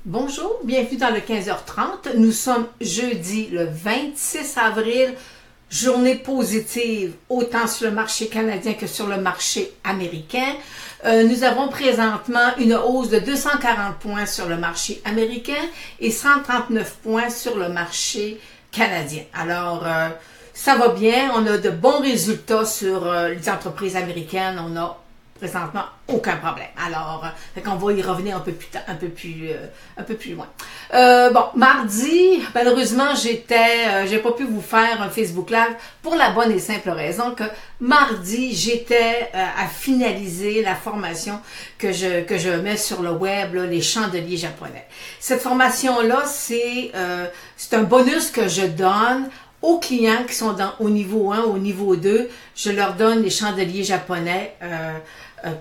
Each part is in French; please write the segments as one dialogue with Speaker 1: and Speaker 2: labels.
Speaker 1: Bonjour, bienvenue dans le 15h30. Nous sommes jeudi le 26 avril, journée positive autant sur le marché canadien que sur le marché américain. Nous avons présentement une hausse de 240 points sur le marché américain et 139 points sur le marché canadien. Alors, ça va bien, on a de bons résultats sur les entreprises américaines, on a présentement aucun problème. Alors, on va y revenir un peu plus loin. Bon, mardi, malheureusement, j'ai pas pu vous faire un Facebook Live pour la bonne et simple raison que mardi, j'étais à finaliser la formation que je mets sur le web, là, les chandeliers japonais. Cette formation-là, c'est un bonus que je donne aux clients qui sont au niveau 1, au niveau 2, je leur donne les chandeliers japonais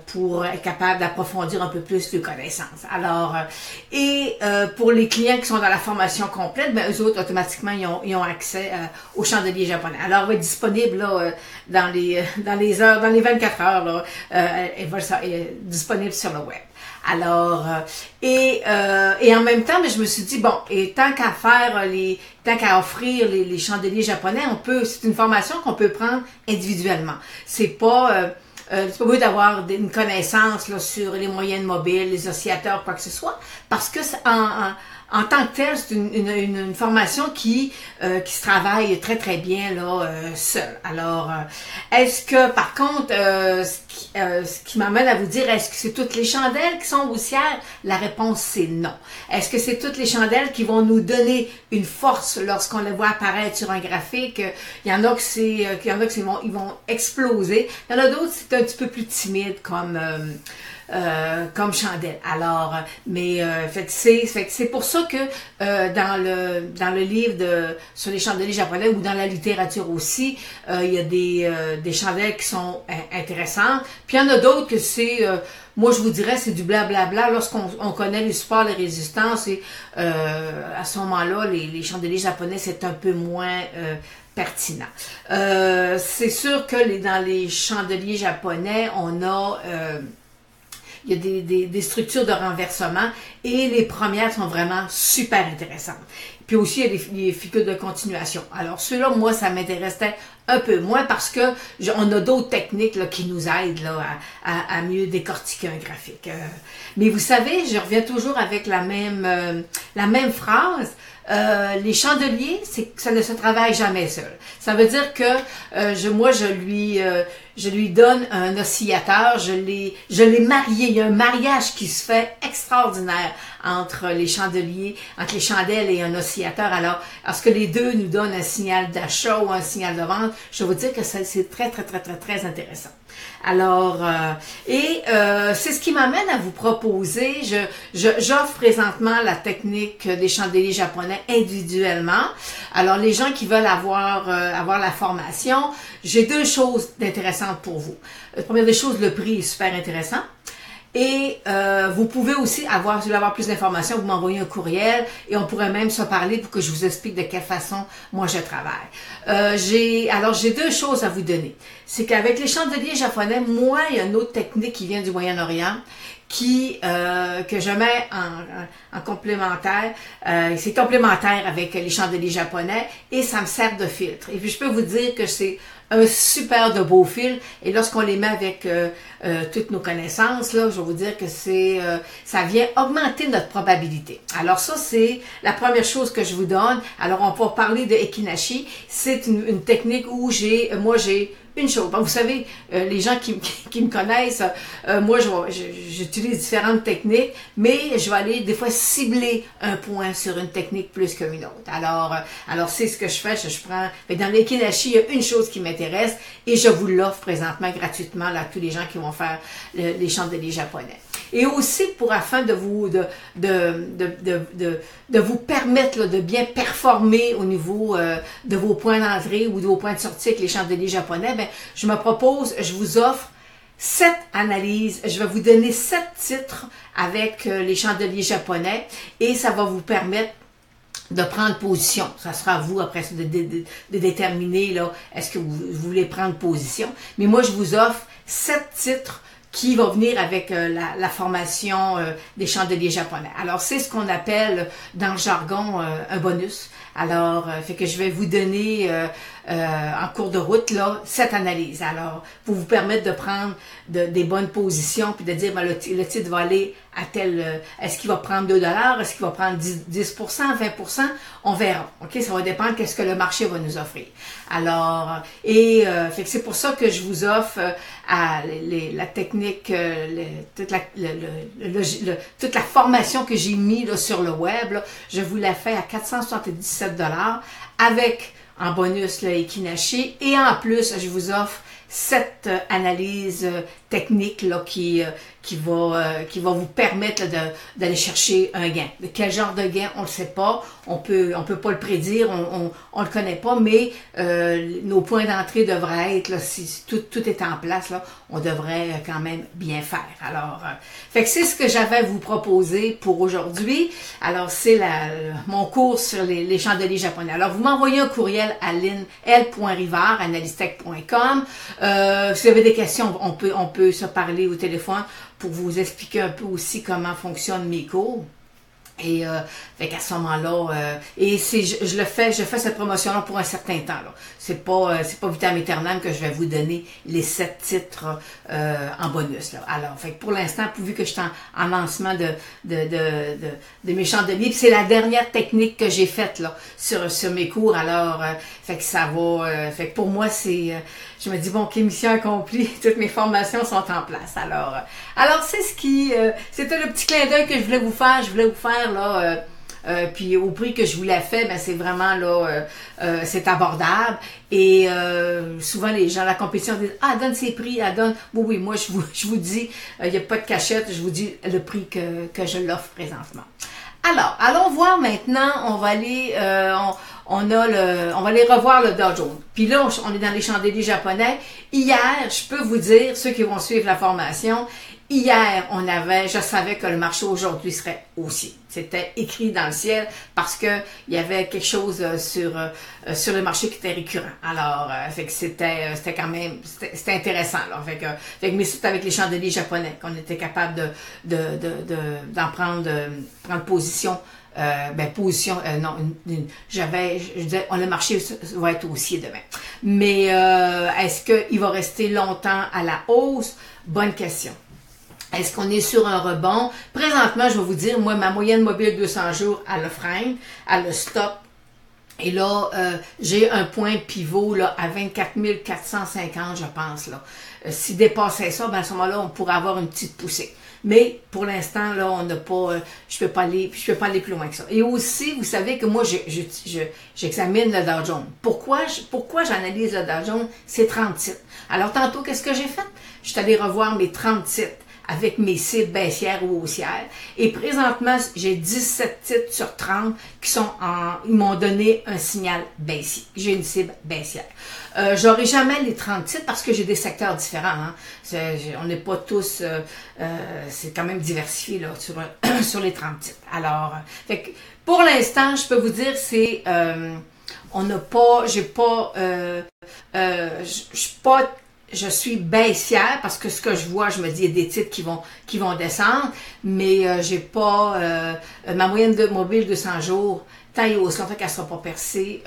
Speaker 1: pour être capable d'approfondir un peu plus les connaissances. Alors, pour les clients qui sont dans la formation complète, ben, eux autres, automatiquement, ils ont accès aux chandeliers japonais. Alors, elle va être disponible là, dans les 24 heures, là, elle va être disponible sur le web. Alors, et en même temps, mais je me suis dit, bon, et tant qu'à offrir les chandeliers japonais, c'est une formation qu'on peut prendre individuellement. C'est pas beau d'avoir une connaissance là, sur les moyennes mobiles, les oscillateurs, quoi que ce soit, parce que en tant que tel, c'est une formation qui se travaille très très bien là seule. Alors, est-ce que par contre, ce qui m'amène à vous dire, est-ce que c'est toutes les chandelles qui sont haussières? La réponse c'est non. Est-ce que c'est toutes les chandelles qui vont nous donner une force lorsqu'on les voit apparaître sur un graphique? Il y en a ils vont exploser. Il y en a d'autres c'est un petit peu plus timide comme chandelle. Alors, c'est pour ça que dans le livre sur les chandeliers japonais ou dans la littérature aussi, il y a des chandelles qui sont intéressantes. Puis il y en a d'autres que c'est moi, je vous dirais, c'est du blablabla. Lorsqu'on connaît les supports, les résistances, et à ce moment-là, les chandeliers japonais, c'est un peu moins pertinent. C'est sûr que dans les chandeliers japonais, il y a des structures de renversement et les premières sont vraiment super intéressantes. Puis aussi, il y a les figures de continuation. Alors, ceux-là, moi, ça m'intéressait un peu moins parce que on a d'autres techniques là, qui nous aident là, à mieux décortiquer un graphique. Mais vous savez, je reviens toujours avec la même phrase. Les chandeliers, ça ne se travaille jamais seul. Ça veut dire que je lui donne un oscillateur, je l'ai marié. Il y a un mariage qui se fait extraordinaire entre les chandeliers, entre les chandelles et un oscillateur. Alors, est-ce que les deux nous donnent un signal d'achat ou un signal de vente? Je vais vous dire que c'est très, très, très, très, très intéressant. Alors, c'est ce qui m'amène à vous proposer, j'offre présentement la technique des chandeliers japonais individuellement. Alors, les gens qui veulent avoir la formation, j'ai deux choses d'intéressantes pour vous. La première des choses, le prix est super intéressant. Et vous pouvez aussi si vous voulez avoir plus d'informations, vous m'envoyez un courriel et on pourrait même se parler pour que je vous explique de quelle façon moi je travaille. J'ai deux choses à vous donner. C'est qu'avec les chandeliers japonais, moi, il y a une autre technique qui vient du Moyen-Orient que je mets en complémentaire. C'est complémentaire avec les chandeliers japonais et ça me sert de filtre. Et puis je peux vous dire que c'est un super de beau fil et lorsqu'on les met avec toutes nos connaissances, là, je vais vous dire que ça vient augmenter notre probabilité. Alors ça, c'est la première chose que je vous donne. Alors on va parler de Ekinashi. C'est une technique où j'ai une chose. Bon, vous savez, les gens qui me connaissent, moi, j'utilise différentes techniques, mais je vais aller des fois cibler un point sur une technique plus qu'une autre. Alors c'est ce que je fais. Je prends, dans l'Ekinashi, il y a une chose qui m'intéresse et je vous l'offre présentement gratuitement là, à tous les gens qui vont faire les chandeliers japonais. Et aussi afin de vous permettre là, de bien performer au niveau de vos points d'entrée ou de vos points de sortie avec les chandeliers japonais, je vous offre 7 analyses. Je vais vous donner 7 titres avec les chandeliers japonais et ça va vous permettre de prendre position. Ça sera à vous après ça de déterminer là, est-ce que vous voulez prendre position. Mais moi, je vous offre 7 titres qui va venir avec la formation des chandeliers japonais. Alors, c'est ce qu'on appelle dans le jargon un bonus. Alors, fait que je vais vous donner en cours de route là cette analyse. Alors, pour vous permettre de prendre des bonnes positions puis de dire ben, le titre va aller à tel, est-ce qu'il va prendre 2 $, est-ce qu'il va prendre 10%, 20%, on verra. Ok, ça va dépendre qu'est-ce que le marché va nous offrir. Alors, fait que c'est pour ça que je vous offre la technique, toute la formation que j'ai mis là, sur le web. Là, je vous la fais à 477 $ avec en bonus le Ekinashi et en plus je vous offre cette analyse technique là, qui va vous permettre d'aller chercher un gain. De quel genre de gain, on ne le sait pas. On peut pas le prédire, on le connaît pas, mais nos points d'entrée devraient être, là, si tout est en place, là, on devrait quand même bien faire. Alors, fait que c'est ce que j'avais à vous proposer pour aujourd'hui. Alors, c'est mon cours sur les chandeliers japonais. Alors, vous m'envoyez un courriel à l.rivard@analystech.com. Si vous avez des questions, on peut se parler au téléphone pour vous expliquer un peu aussi comment fonctionnent mes cours. Et fait qu'à ce moment-là, et je fais cette promotion-là pour un certain temps. Là. C'est pas vitam aeternam que je vais vous donner les 7 titres en bonus. Là. Alors, fait que pour l'instant, vu que je suis en lancement de mes chandeliers, c'est la dernière technique que j'ai faite là sur mes cours. Alors, fait que ça va. Fait que pour moi, je me dis bon, ok, mission accomplie, toutes mes formations sont en place. Alors c'est c'était le petit clin d'œil que je voulais vous faire. Je voulais vous faire là. Puis au prix que je vous l'ai fait, ben c'est vraiment là, c'est abordable. Et souvent les gens, la compétition disent ah donne ses prix, elle donne. Oui, moi je vous dis, il n'y a pas de cachette, je vous dis le prix que je l'offre présentement. Alors, allons voir maintenant. On va aller, on va aller revoir le Dow Jones. Puis là, on est dans les chandeliers japonais. Hier, je peux vous dire, ceux qui vont suivre la formation, hier, je savais que le marché aujourd'hui serait haussier. C'était écrit dans le ciel parce que il y avait quelque chose sur le marché qui était récurrent. Alors, fait que c'était quand même, c'était intéressant. Là. Fait que mais c'est avec les chandeliers japonais qu'on était capable d'en prendre position. Je disais, le marché va être haussier demain. Mais est-ce qu'il va rester longtemps à la hausse? Bonne question. Est-ce qu'on est sur un rebond? Présentement, je vais vous dire, moi, ma moyenne mobile 200 jours, elle le freine, elle le stop. Et là, j'ai un point pivot là, à 24 450, je pense. Là. Si dépassait ça, ben à ce moment-là, on pourrait avoir une petite poussée. Mais pour l'instant, là, on n'a pas, je peux pas aller plus loin que ça. Et aussi, vous savez que moi, j'examine le Dow Jones. Pourquoi j'analyse le Dow Jones? C'est 30 titres. Alors, tantôt, qu'est-ce que j'ai fait? Je suis allée revoir mes 30 titres avec mes cibles baissières ou haussières. Et présentement, j'ai 17 titres sur 30 ils m'ont donné un signal baissier. J'ai une cible baissière. J'aurai jamais les 30 titres parce que j'ai des secteurs différents. Hein. On n'est pas tous, c'est quand même diversifié là, sur les 30 titres. Alors, fait que, pour l'instant, je peux vous dire, je suis baissière parce que ce que je vois, je me dis, il y a des titres qui vont descendre, mais j'ai pas ma moyenne de mobile de 100 jours, tant et aussi longtemps qu'elle ne sera pas percée,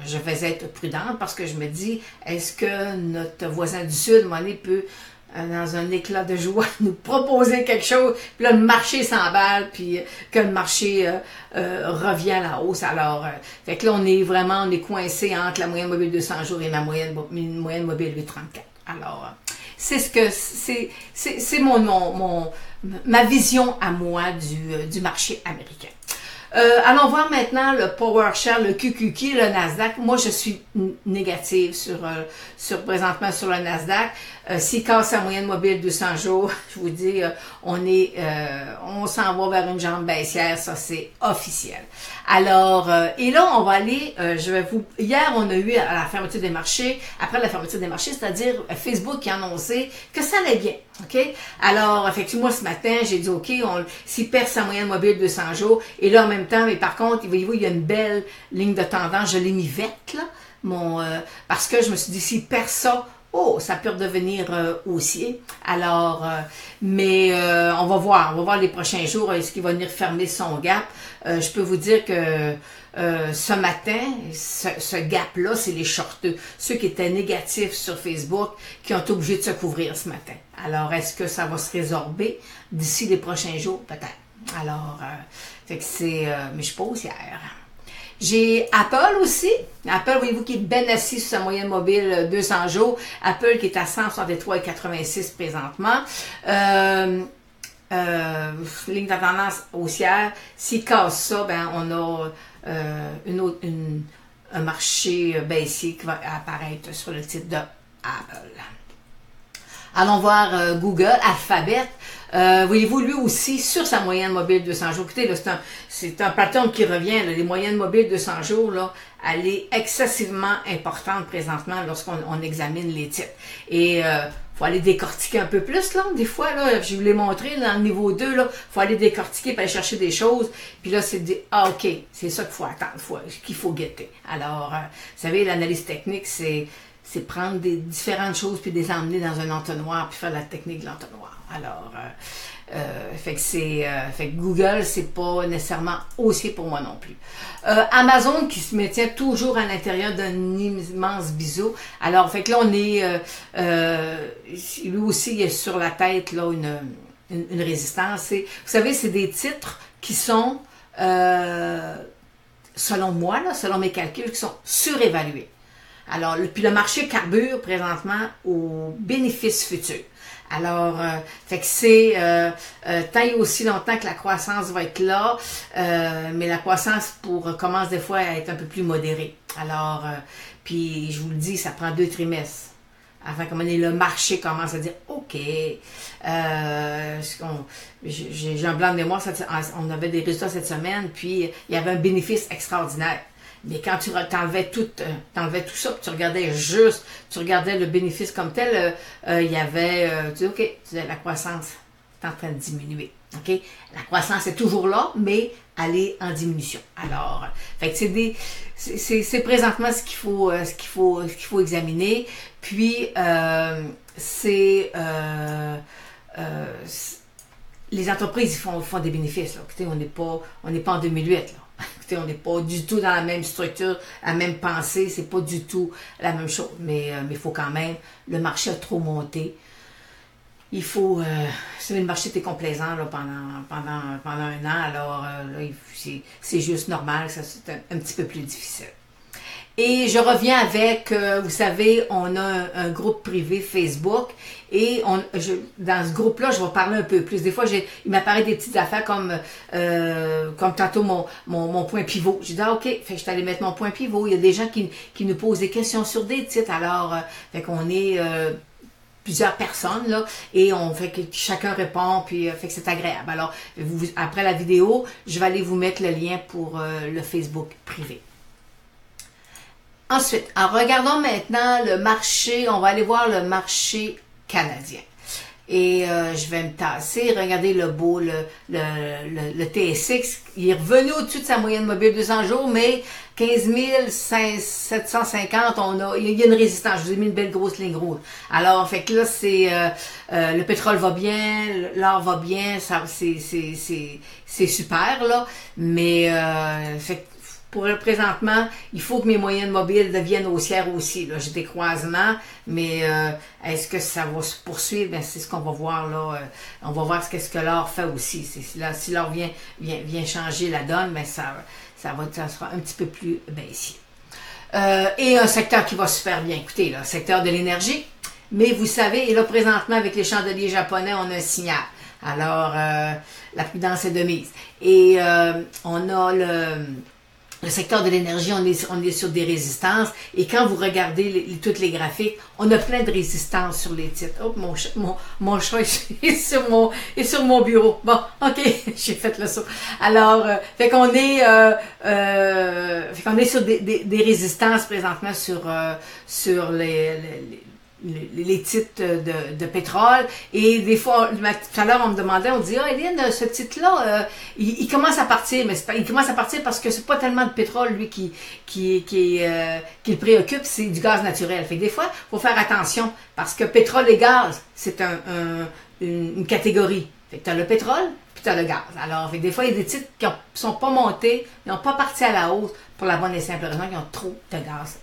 Speaker 1: je vais être prudente parce que je me dis, est-ce que notre voisin du Sud, Monet, peut, dans un éclat de joie, nous proposer quelque chose, puis là, le marché s'emballe, puis que le marché revient à la hausse. Alors, fait que là, on est coincé entre la moyenne mobile de 100 jours et ma moyenne mobile de 34. Alors, c'est ma vision à moi du marché américain. Allons voir maintenant le PowerShare, le QQQ, le Nasdaq. Moi, je suis négative présentement sur le Nasdaq. S'il casse sa moyenne mobile de 100 jours, je vous dis, on s'en va vers une jambe baissière, ça c'est officiel. Alors, et là, on va aller, hier, on a eu à la fermeture des marchés, après la fermeture des marchés, c'est-à-dire Facebook qui a annoncé que ça allait bien, ok? Alors, effectivement, ce matin, j'ai dit, ok, s'il perd sa moyenne mobile de 100 jours, et là, en même temps, mais par contre, voyez-vous, il y a une belle ligne de tendance, je l'ai mis verte, là, parce que je me suis dit, s'il perd ça, oh, ça peut redevenir haussier. Alors, mais on va voir les prochains jours, est-ce qu'il va venir fermer son gap. Je peux vous dire que ce matin, ce gap-là, c'est les shorteux, ceux qui étaient négatifs sur Facebook, qui ont été obligés de se couvrir ce matin. Alors, est-ce que ça va se résorber d'ici les prochains jours? Peut-être. Alors, fait que c'est, mais je suis pas haussière. J'ai Apple aussi. Apple, voyez-vous, qui est bien assis sur sa moyenne mobile 200 jours. Apple qui est à 163,86 présentement. Ligne de tendance haussière. S'il casse ça, ben on a un marché baissier qui va apparaître sur le titre de Apple. Allons voir Google, Alphabet. Voyez-vous, lui aussi, sur sa moyenne mobile 200 jours. Écoutez, là, c'est un pattern qui revient. Là, les moyennes mobiles 200 jours, là, elle est excessivement importante présentement lorsqu'on examine les titres. Et faut aller décortiquer un peu plus, là. Des fois, là, je vous l'ai montré, là, dans le niveau 2, là, faut aller décortiquer pour aller chercher des choses. Puis là, c'est dit, ah, OK, c'est ça qu'il faut attendre, qu'il faut guetter. Alors, vous savez, l'analyse technique, c'est prendre des différentes choses puis les emmener dans un entonnoir puis faire la technique de l'entonnoir. Alors, fait que Google, c'est pas nécessairement haussier pour moi non plus. Amazon qui se maintient toujours à l'intérieur d'un immense biseau. Alors, fait que là, on est, lui aussi, il est sur la tête, là, une résistance. Vous savez, c'est des titres qui sont, selon moi, là, selon mes calculs, qui sont surévalués. Alors, puis le marché carbure présentement aux bénéfices futurs. Alors, fait que c'est tant et aussi longtemps que la croissance va être là, mais la croissance commence des fois à être un peu plus modérée. Alors, puis je vous le dis, ça prend 2 trimestres avant que le marché commence à dire OK. J'ai un blanc de mémoire, on avait des résultats cette semaine, puis il y avait un bénéfice extraordinaire. Mais quand tu t'enlevais tout ça, puis tu regardais le bénéfice comme tel, il y avait, tu dis, OK, la croissance est en train de diminuer. OK? La croissance est toujours là, mais elle est en diminution. Alors, fait que c'est présentement ce qu'il faut examiner. Puis, les entreprises font des bénéfices. Là. Écoutez, on n'est pas en 2008, là. Écoutez, on n'est pas du tout dans la même structure, la même pensée, c'est pas du tout la même chose. Mais il faut quand même, le marché a trop monté. Il faut, le marché était complaisant là, pendant un an, alors là, c'est juste normal, ça c'est un petit peu plus difficile. Et je reviens avec, vous savez, on a un groupe privé Facebook et dans ce groupe-là, je vais parler un peu plus. Des fois, il m'apparaît des petites affaires comme tantôt mon point pivot. J'ai dit, ah, OK, fait que je suis allée mettre mon point pivot. Il y a des gens qui nous posent des questions sur des titres. Alors, fait qu'on est plusieurs personnes, là, et on fait que chacun répond, puis fait que c'est agréable. Alors, après la vidéo, je vais aller vous mettre le lien pour le Facebook privé. Ensuite, regardons maintenant le marché, on va aller voir le marché canadien. Et je vais me tasser, regardez le beau, le TSX, il est revenu au-dessus de sa moyenne mobile 200 jours, mais 15 750, il y a une résistance, je vous ai mis une belle grosse ligne rouge. Alors, fait que là, c'est le pétrole va bien, l'or va bien, c'est super, là, mais fait que présentement, il faut que mes moyennes mobiles deviennent haussières aussi. J'ai des croisements, mais est-ce que ça va se poursuivre? Ben, c'est ce qu'on va voir là. On va voir ce que l'or fait aussi. Si l'or vient changer la donne, ben, ça sera un petit peu plus baissier. Et un secteur qui va super bien. Écoutez, le secteur de l'énergie. Mais vous savez, et là, présentement, avec les chandeliers japonais, on a un signal. Alors, la prudence est de mise. Et on a le secteur de l'énergie, on est sur des résistances. Et quand vous regardez toutes les graphiques, on a plein de résistances sur les titres. Oh, mon chat est sur mon bureau. Bon, OK, j'ai fait le saut. Alors, fait qu'on est sur des résistances présentement sur les titres de pétrole. Et des fois, tout à l'heure, on me demandait, on dit, ah, Hélène, ce titre-là, il commence à partir, mais il commence à partir parce que c'est pas tellement de pétrole, lui, qui le préoccupe, c'est du gaz naturel. Fait que des fois, il faut faire attention, parce que pétrole et gaz, c'est une catégorie. Fait que tu as le pétrole, puis tu as le gaz. Alors, fait que des fois, il y a des titres qui sont pas montés, ils n'ont pas parti à la hausse, pour la bonne et simple raison qu'ils ont trop de gaz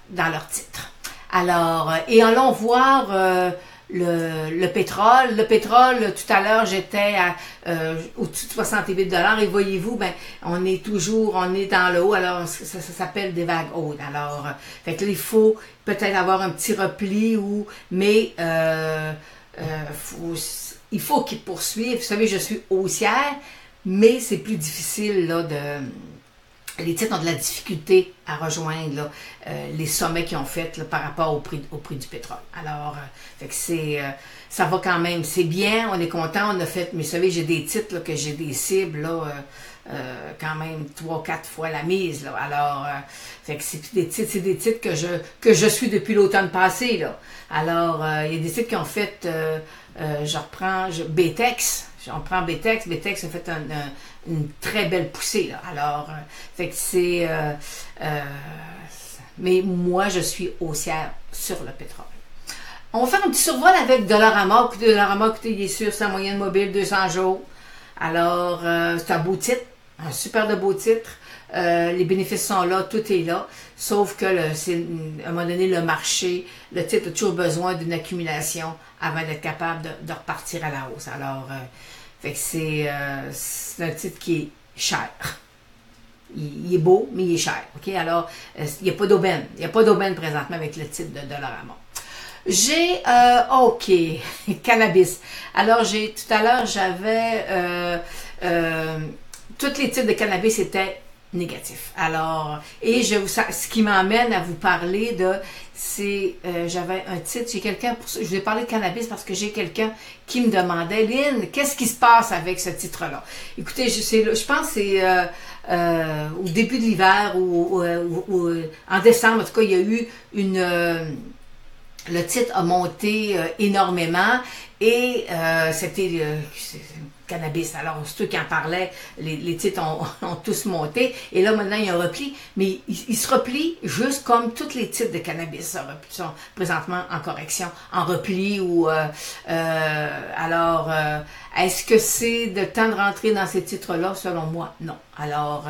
Speaker 1: dans leur titre. Alors, et allons voir le pétrole. Le pétrole, tout à l'heure, j'étais au-dessus de 68 $ et voyez-vous, ben, on est dans le haut, alors ça s'appelle des vagues hautes. Alors, fait que là, il faut peut-être avoir un petit repli mais il faut qu'il poursuive. Vous savez, je suis haussière, mais c'est plus difficile là les titres ont de la difficulté à rejoindre là, les sommets qu'ils ont fait là, par rapport au prix du pétrole. Alors, fait que ça va quand même, c'est bien, on est content, on a fait, mais vous savez, j'ai des titres là, que j'ai des cibles là, quand même 3-4 fois la mise là. Alors, fait que c'est des titres que je suis depuis l'automne passé là. Alors, il y a des titres qui ont fait, je reprends BTEX. On prend BTEX. BTEX a fait une très belle poussée. Là. Alors, fait que c'est... mais moi, je suis haussière sur le pétrole. On va faire un petit survol avec Dollarama. Dollarama, écoutez, il est sur sa moyenne mobile 200 jours. Alors, c'est un beau titre. Un super de beau titre. Les bénéfices sont là, tout est là. Sauf que, à un moment donné, le marché, le titre a toujours besoin d'une accumulation avant d'être capable de repartir à la hausse. Alors, fait que c'est un titre qui est cher. Il est beau, mais il est cher. OK? Alors, il n'y a pas d'aubaine. Il n'y a pas d'aubaine présentement avec le titre de Dollarama. J'ai, OK, cannabis. Alors, tout à l'heure, j'avais, tous les titres de cannabis étaient négatifs. Alors, et ce qui m'emmène à vous parler j'avais un titre, je vais parler de cannabis parce que j'ai quelqu'un qui me demandait, Lynn, qu'est-ce qui se passe avec ce titre-là? Écoutez, je pense que c'est au début de l'hiver ou en décembre, en tout cas, il y a eu le titre a monté énormément et c'était cannabis. Alors, ceux qui en parlaient, les titres ont tous monté. Et là, maintenant, il y a un repli. Mais il se replie juste comme tous les titres de cannabis sont présentement en correction, en repli ou... alors, est-ce que c'est le temps de rentrer dans ces titres-là? Selon moi, non. Alors,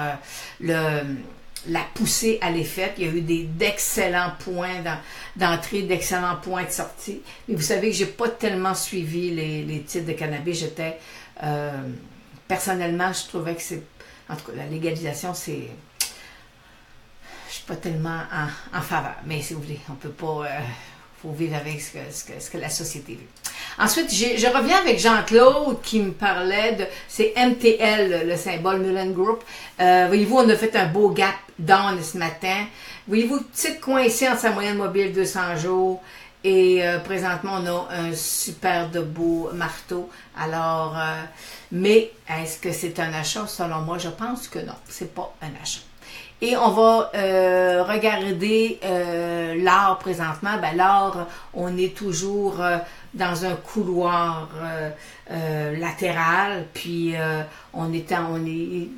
Speaker 1: la poussée, elle est faite. Il y a eu d'excellents points d'entrée, d'excellents points de sortie. Mais vous savez que j'ai pas tellement suivi les titres de cannabis. Personnellement, je trouvais que en tout cas, la légalisation, je suis pas tellement en faveur. Mais si vous voulez, on peut pas, faut vivre avec ce que la société veut. Ensuite, je reviens avec Jean-Claude qui me parlait c'est MTL, le symbole Mullen Group. Voyez-vous, on a fait un beau gap down ce matin. Voyez-vous, petite coincée entre sa moyenne mobile 200 jours et présentement, on a un super de beau marteau. Alors, mais est-ce que c'est un achat? Selon moi, je pense que non, c'est pas un achat. Et on va regarder l'or présentement. Ben, l'or, on est toujours dans un couloir latéral, puis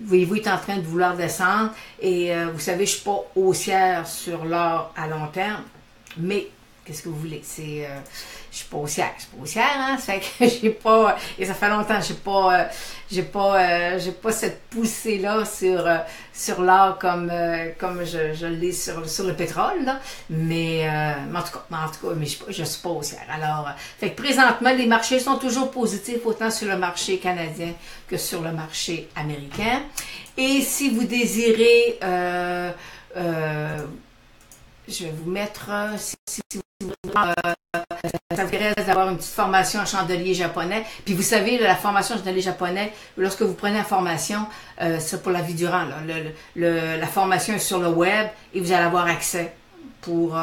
Speaker 1: voyez-vous, il est en train de vouloir descendre. Et vous savez, je suis pas haussière sur l'or à long terme, mais qu'est-ce que vous voulez? Je suis pas haussière, hein? Ça fait que j'ai pas, et ça fait longtemps, j'ai pas cette poussée-là sur l'or comme je l'ai sur le pétrole, là. Mais en tout cas, mais je suis pas haussière. Alors, fait que présentement, les marchés sont toujours positifs, autant sur le marché canadien que sur le marché américain. Et si vous désirez, je vais vous mettre, si vous ça vous intéresse d'avoir une petite formation en chandelier japonais. Puis vous savez, la formation en chandelier japonais, lorsque vous prenez la formation, c'est pour la vie durant. Là, la formation est sur le web et vous allez avoir accès vous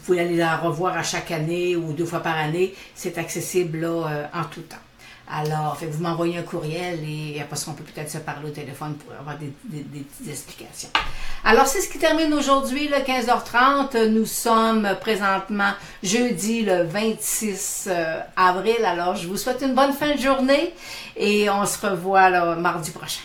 Speaker 1: pouvez aller la revoir à chaque année ou 2 fois par année. C'est accessible là, en tout temps. Alors, vous m'envoyez un courriel et après ça, on peut peut-être se parler au téléphone pour avoir des petites explications. Alors, c'est ce qui termine aujourd'hui, le 15h30. Nous sommes présentement jeudi, le 26 avril. Alors, je vous souhaite une bonne fin de journée et on se revoit là, mardi prochain.